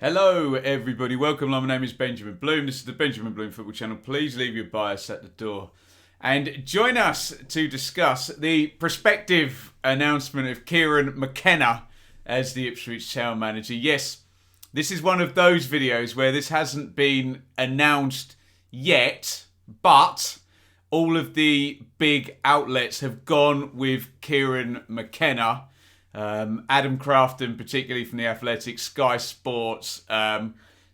Hello everybody, welcome. My name is Benjamin Bloom. This is the Benjamin Bloom Football Channel. Please leave your bias at the door. And join us to discuss the prospective announcement of Kieran McKenna as the Ipswich Town manager. Yes, this is one of those videos where this hasn't been announced yet, but all of the big outlets have gone with Kieran McKenna. Adam Crafton, particularly from The Athletic, Sky Sports.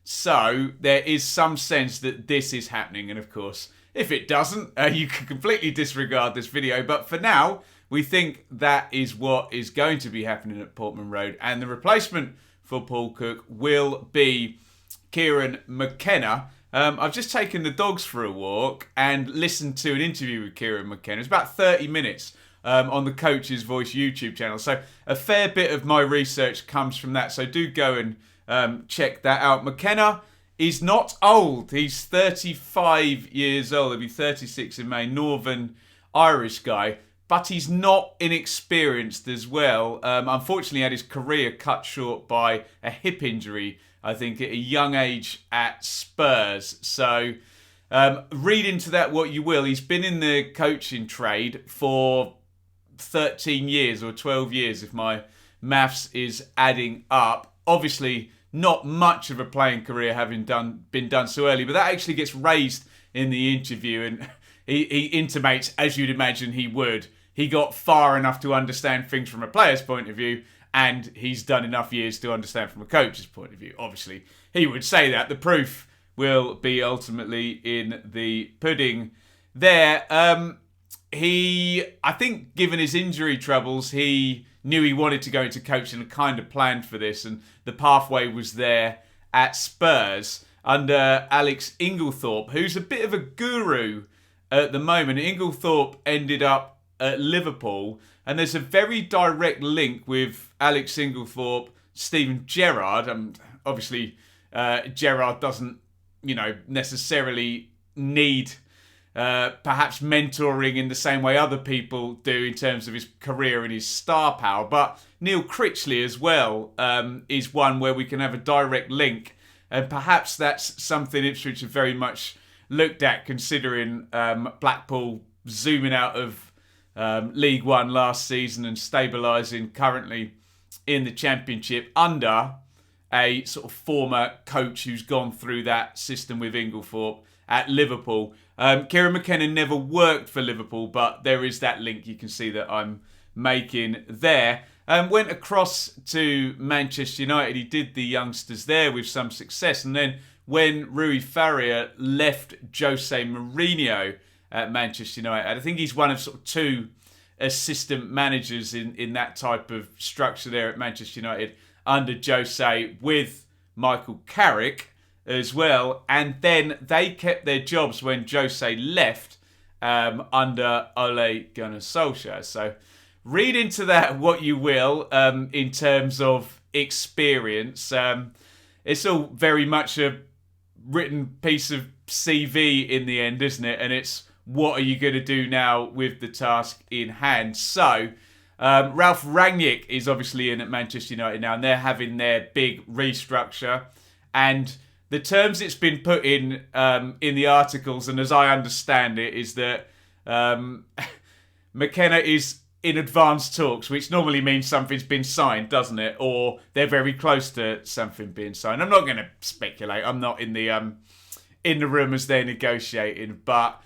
So there is some sense that this is happening. And of course, if it doesn't, you can completely disregard this video. But for now, we think that is what is going to be happening at Portman Road. And the replacement for Paul Cook will be Kieran McKenna. I've just taken the dogs for a walk and listened to an interview with Kieran McKenna. It's about 30 minutes. On the Coach's Voice YouTube channel. So a fair bit of my research comes from that. So do go and check that out. McKenna is not old. He's 35 years old. He'll be 36 in May. Northern Irish guy. But he's not inexperienced as well. Unfortunately, he had his career cut short by a hip injury, I think, at a young age at Spurs. So read into that what you will. He's been in the coaching trade for 13 years or 12 years if my maths is adding up. Obviously not much of a playing career having been done so early, but that actually gets raised in the interview, and he intimates, as you'd imagine he would, he got far enough to understand things from a player's point of view, and he's done enough years to understand from a coach's point of view. Obviously he would say that. The proof will be ultimately in the pudding there. I think given his injury troubles, he knew he wanted to go into coaching and kind of planned for this, and the pathway was there at Spurs under Alex Inglethorpe, who's a bit of a guru at the moment. Inglethorpe ended up at Liverpool, and there's a very direct link with Alex Inglethorpe, Steven Gerrard. Obviously, Gerrard doesn't, necessarily need perhaps mentoring in the same way other people do in terms of his career and his star power. But Neil Critchley as well is one where we can have a direct link. And perhaps that's something Ipswich have very much looked at, considering Blackpool zooming out of League One last season and stabilising currently in the Championship under a sort of former coach who's gone through that system with Inglethorpe at Liverpool. Kieran McKenna never worked for Liverpool, but there is that link you can see that I'm making there. Went across to Manchester United. He did the youngsters there with some success. And then when Rui Faria left Jose Mourinho at Manchester United, I think he's one of sort of two assistant managers in that type of structure there at Manchester United under Jose, with Michael Carrick as well, and then they kept their jobs when Jose left under Ole Gunnar Solskjaer. So read into that what you will in terms of experience. It's all very much a written piece of CV in the end, isn't it? And it's what are you going to do now with the task in hand? So Ralph Rangnick is obviously in at Manchester United now, and they're having their big restructure, and the terms it's been put in the articles, and as I understand it, is that McKenna is in advanced talks, which normally means something's been signed, doesn't it? Or they're very close to something being signed. I'm not going to speculate. I'm not in the room as they're negotiating, but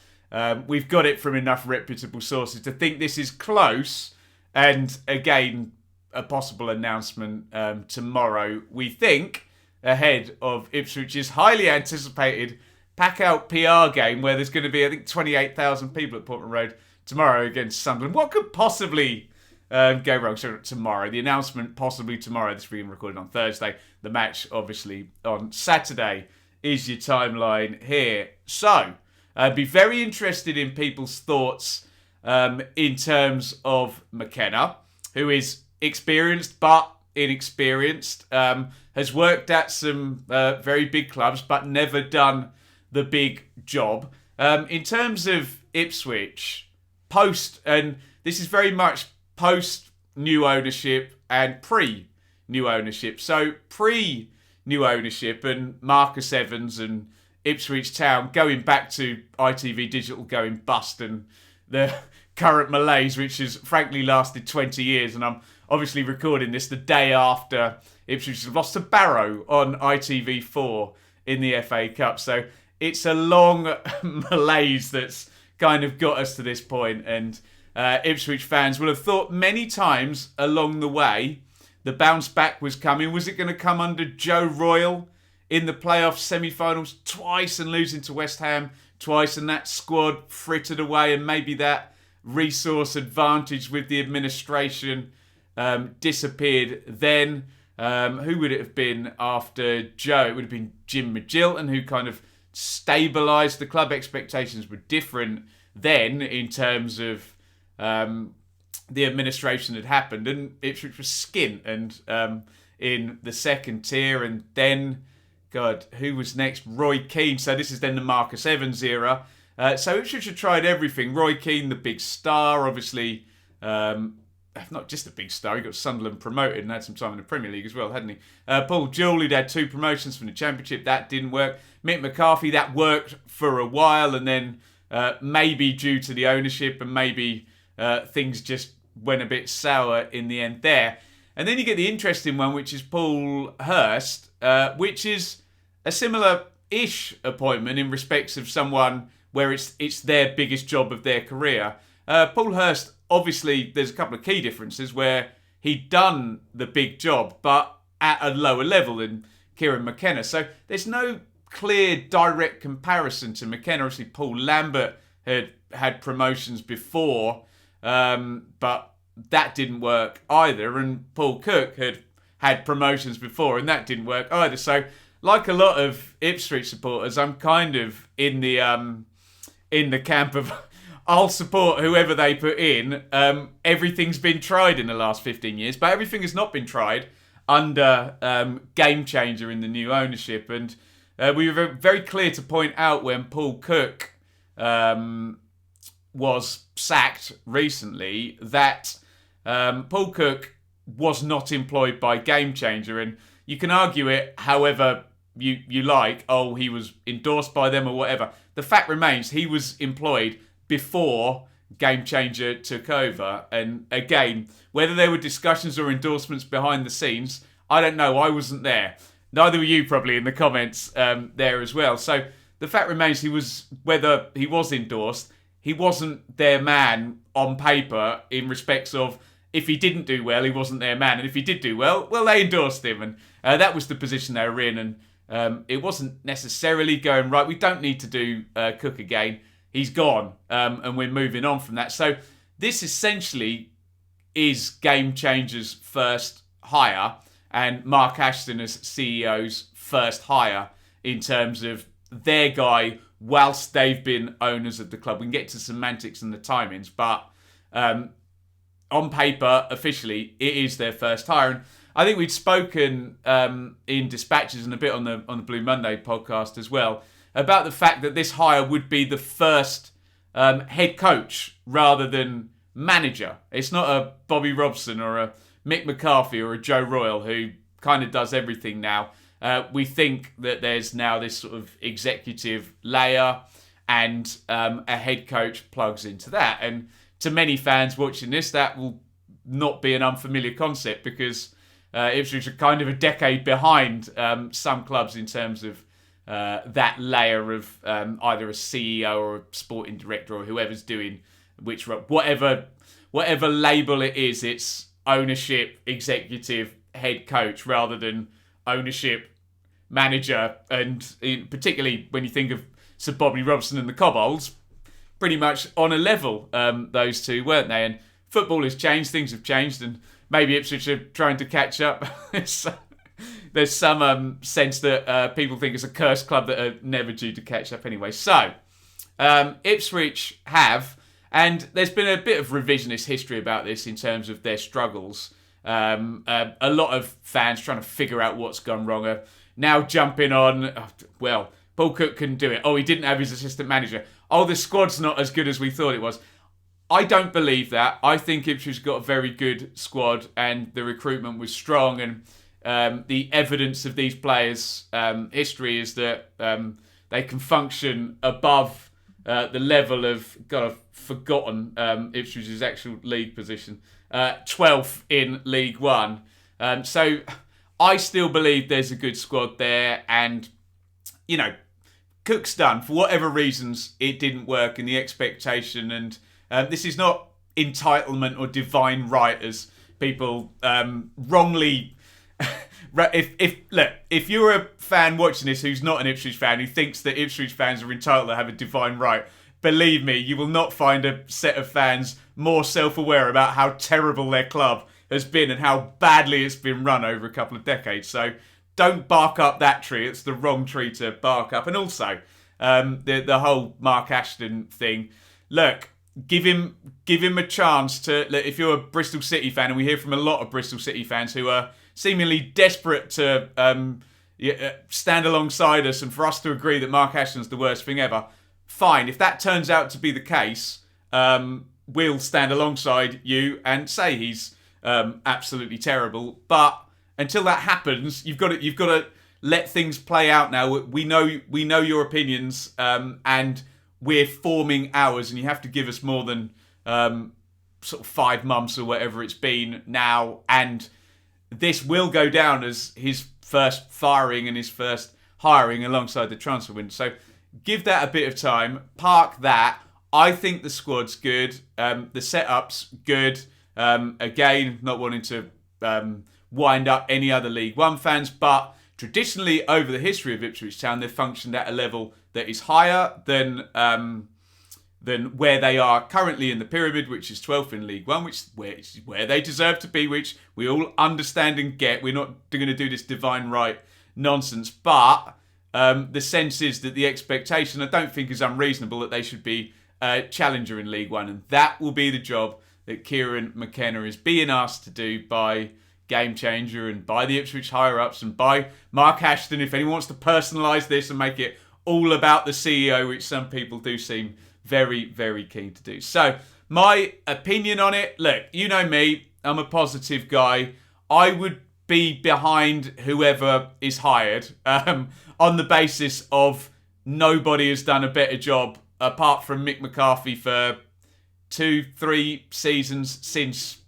we've got it from enough reputable sources to think this is close. And again, a possible announcement tomorrow, we think, ahead of Ipswich's highly anticipated pack-out PR game, where there's going to be, I think, 28,000 people at Portman Road tomorrow against Sunderland. What could possibly go wrong? So tomorrow, the announcement possibly tomorrow. This is being recorded on Thursday. The match, obviously, on Saturday is your timeline here. So, be very interested in people's thoughts in terms of McKenna, who is experienced but inexperienced, has worked at some very big clubs but never done the big job. In terms of Ipswich, and this is very much post new ownership and pre new ownership. So pre new ownership, and Marcus Evans and Ipswich Town going back to ITV Digital going bust, and the current malaise, which has frankly lasted 20 years. And I'm obviously recording this the day after Ipswich have lost to Barrow on ITV4 in the FA Cup. So it's a long malaise that's kind of got us to this point. And Ipswich fans will have thought many times along the way the bounce back was coming. Was it going to come under Joe Royle in the playoff semi-finals twice and losing to West Ham twice, and that squad frittered away, and maybe that resource advantage with the administration disappeared then? Who would it have been after Joe? It would have been Jim Magilton, who kind of stabilised the club. Expectations were different then in terms of the administration had happened, and Ipswich was skint and in the second tier. And then, God, who was next? Roy Keane. So this is then the Marcus Evans era. So Ipswich had tried everything. Roy Keane, the big star, obviously, not just a big star, he got Sunderland promoted and had some time in the Premier League as well, hadn't he? Paul Jewell, who'd had 2 promotions from the Championship, that didn't work. Mick McCarthy, that worked for a while, and then maybe due to the ownership and maybe things just went a bit sour in the end there. And then you get the interesting one, which is Paul Hurst, which is a similar-ish appointment in respects of someone where it's their biggest job of their career. Paul Hurst, obviously, there's a couple of key differences where he'd done the big job, but at a lower level than Kieran McKenna. So there's no clear, direct comparison to McKenna. Obviously, Paul Lambert had promotions before, but that didn't work either. And Paul Cook had promotions before, and that didn't work either. So, like a lot of Ipswich supporters, I'm kind of in the camp of I'll support whoever they put in. Everything's been tried in the last 15 years, but everything has not been tried under Game Changer in the new ownership. And we were very clear to point out when Paul Cook was sacked recently that Paul Cook was not employed by Game Changer. And you can argue it however you like. Oh, he was endorsed by them or whatever. The fact remains he was employed before Game Changer took over. And again, whether there were discussions or endorsements behind the scenes, I don't know. I wasn't there. Neither were you, probably, in the comments there as well. So the fact remains whether he was endorsed, he wasn't their man on paper in respects of if he didn't do well, he wasn't their man. And if he did do well, they endorsed him. And that was the position they were in. And it wasn't necessarily going, right, we don't need to do Cook again. He's gone, and we're moving on from that. So this essentially is Game Changer's first hire and Mark Ashton as CEO's first hire in terms of their guy whilst they've been owners of the club. We can get to semantics and the timings, but on paper, officially, it is their first hire. And I think we'd spoken in Dispatches and a bit on the Blue Monday podcast as well about the fact that this hire would be the first head coach rather than manager. It's not a Bobby Robson or a Mick McCarthy or a Joe Royle who kind of does everything now. We think that there's now this sort of executive layer and a head coach plugs into that. And to many fans watching this, that will not be an unfamiliar concept because Ipswich are kind of a decade behind some clubs in terms of that layer of either a CEO or a sporting director or whoever's doing whatever label it is, it's ownership, executive, head coach rather than ownership, manager. And particularly when you think of Sir Bobby Robson and the Cobbolds, pretty much on a level, those two, weren't they? And football has changed, things have changed, and maybe Ipswich are trying to catch up. There's some sense that people think it's a cursed club that are never due to catch up anyway. So, Ipswich have, and there's been a bit of revisionist history about this in terms of their struggles. A lot of fans trying to figure out what's gone wrong are now jumping on, Paul Cook couldn't do it. Oh, he didn't have his assistant manager. Oh, the squad's not as good as we thought it was. I don't believe that. I think Ipswich got a very good squad and the recruitment was strong, and the evidence of these players' history is that they can function above the level of, God, I've forgotten Ipswich's actual league position, 12th in League One. So I still believe there's a good squad there, and, you know, Cook's done. For whatever reasons, it didn't work in the expectation, and this is not entitlement or divine right, as people wrongly... If you're a fan watching this who's not an Ipswich fan, who thinks that Ipswich fans are entitled to have a divine right, believe me, you will not find a set of fans more self-aware about how terrible their club has been and how badly it's been run over a couple of decades. So don't bark up that tree. It's the wrong tree to bark up. And also, the whole Mark Ashton thing. Look, give him a chance to... Look, if you're a Bristol City fan, and we hear from a lot of Bristol City fans who are seemingly desperate to stand alongside us and for us to agree that Mark Ashton's the worst thing ever, fine. If that turns out to be the case, we'll stand alongside you and say he's absolutely terrible. But until that happens, you've got to let things play out now. We know your opinions, and we're forming ours, and you have to give us more than sort of 5 months or whatever it's been now. And this will go down as his first firing and his first hiring alongside the transfer window. So give that a bit of time. Park that. I think the squad's good. The setup's good. Again, not wanting to wind up any other League One fans, but traditionally over the history of Ipswich Town, they've functioned at a level that is higher than where they are currently in the pyramid, which is 12th in League One, which is where they deserve to be, which we all understand and get. We're not going to do this divine right nonsense, but the sense is that the expectation, I don't think, is unreasonable, that they should be a challenger in League One, and that will be the job that Kieran McKenna is being asked to do by Game Changer and by the Ipswich higher-ups and by Mark Ashton, if anyone wants to personalise this and make it all about the CEO, which some people do seem very, very keen to do. So, my opinion on it, look, you know me, I'm a positive guy. I would be behind whoever is hired on the basis of nobody has done a better job apart from Mick McCarthy for 2-3 seasons since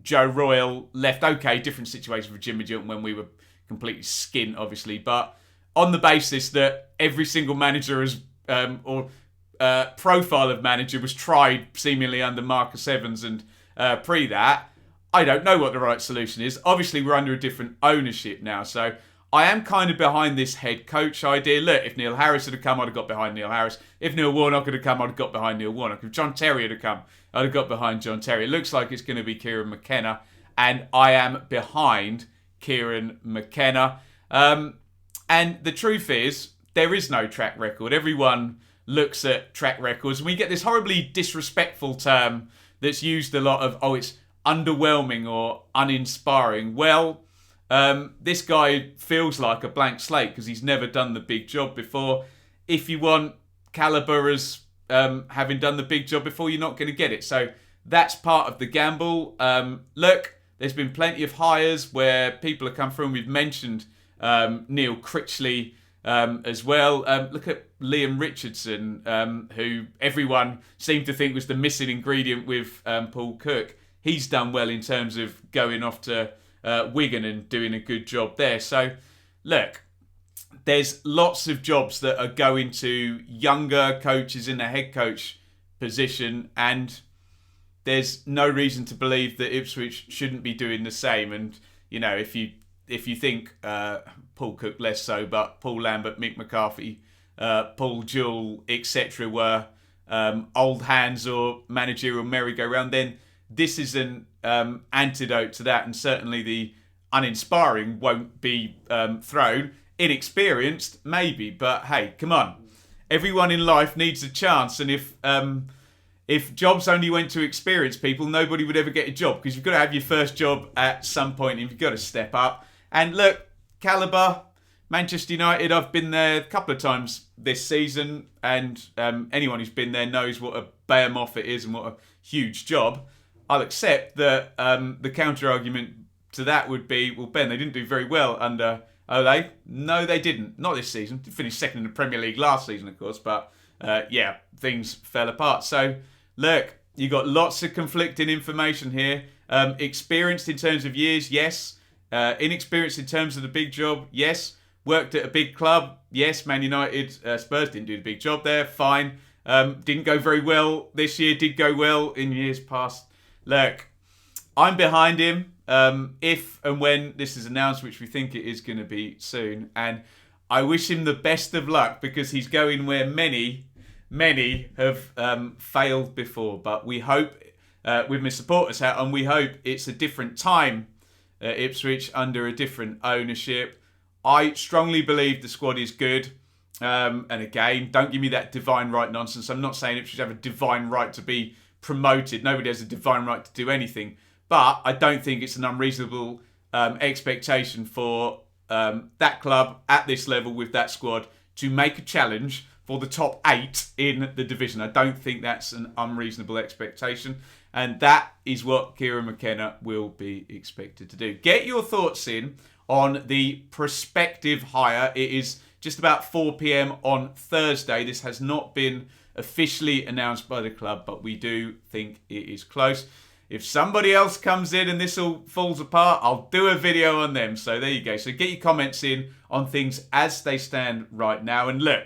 Joe Royle left. Okay, different situation for Jim Magilton when we were completely skint, obviously, but on the basis that every single manager has profile of manager was tried seemingly under Marcus Evans and pre that, I don't know what the right solution is. Obviously, we're under a different ownership now, so I am kind of behind this head coach idea. Look, if Neil Harris had come, I'd have got behind Neil Harris. If Neil Warnock had come, I'd have got behind Neil Warnock. If John Terry had come, I'd have got behind John Terry. It looks like it's going to be Kieran McKenna, and I am behind Kieran McKenna. And the truth is, there is no track record. Everyone looks at track records, and we get this horribly disrespectful term that's used a lot of, oh, it's underwhelming or uninspiring. Well, this guy feels like a blank slate because he's never done the big job before. If you want calibre as having done the big job before, you're not going to get it. So that's part of the gamble. Look, there's been plenty of hires where people have come through, and we've mentioned Neil Critchley as well. Look at Liam Richardson, who everyone seemed to think was the missing ingredient with Paul Cook. He's done well in terms of going off to Wigan and doing a good job there. So, look, there's lots of jobs that are going to younger coaches in the head coach position, and there's no reason to believe that Ipswich shouldn't be doing the same. And, you know, if you think Paul Cook less so, but Paul Lambert, Mick McCarthy, Paul Jewell, etc. were old hands or managerial merry-go-round, then this is an antidote to that, and certainly the uninspiring won't be thrown. Inexperienced, maybe, but hey, come on. Everyone in life needs a chance, and if jobs only went to experienced people, nobody would ever get a job, because you've got to have your first job at some point, and you've got to step up. And look, calibre, Manchester United, I've been there a couple of times this season, and anyone who's been there knows what a behemoth it is and what a huge job. I'll accept that the counter-argument to that would be, well, Ben, they didn't do very well under Ole. No, they didn't. Not this season. They finished second in the Premier League last season, of course, but yeah, things fell apart. So, look, you got lots of conflicting information here. Experienced in terms of years, yes. Inexperienced in terms of the big job, yes. Worked at a big club, yes. Man United, Spurs didn't do the big job there, fine. Didn't go very well this year, did go well in years past. Look, I'm behind him if and when this is announced, which we think it is going to be soon. And I wish him the best of luck because he's going where many have failed before. But we hope, with my supporters hat on, we hope it's a different time at Ipswich under a different ownership. I strongly believe the squad is good. And again, don't give me that divine right nonsense. I'm not saying Ipswich have a divine right to be promoted. Nobody has a divine right to do anything. But I don't think it's an unreasonable expectation for that club at this level with that squad to make a challenge for the top 8 in the division. I don't think that's an unreasonable expectation. And that is what Kieran McKenna will be expected to do. Get your thoughts in on the prospective hire. It is just about 4 p.m. on Thursday. This has not been officially announced by the club, but we do think it is close. If somebody else comes in and this all falls apart, I'll do a video on them. So there you go. So get your comments in on things as they stand right now. And look,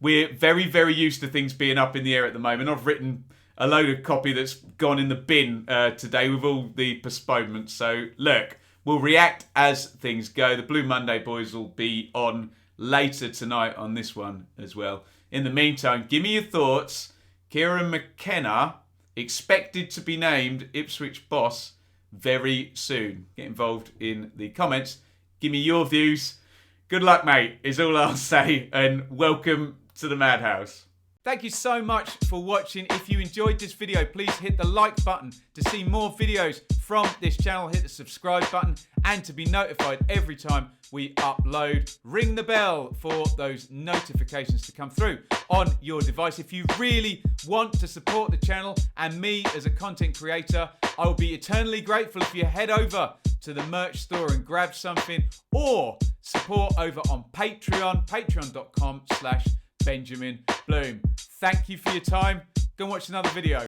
we're very, very used to things being up in the air at the moment. I've written a load of copy that's gone in the bin today with all the postponements. So look, we'll react as things go. The Blue Monday boys will be on later tonight on this one as well. In the meantime, give me your thoughts. Kieran McKenna expected to be named Ipswich boss very soon. Get involved in the comments. Give me your views. Good luck, mate, is all I'll say. And welcome to the Madhouse. Thank you so much for watching. If you enjoyed this video, please hit the like button to see more videos from this channel. Hit the subscribe button and to be notified every time we upload. Ring the bell for those notifications to come through on your device. If you really want to support the channel and me as a content creator, I will be eternally grateful if you head over to the merch store and grab something, or support over on Patreon, patreon.com/Benjamin Bloom. Thank you for your time. Go and watch another video.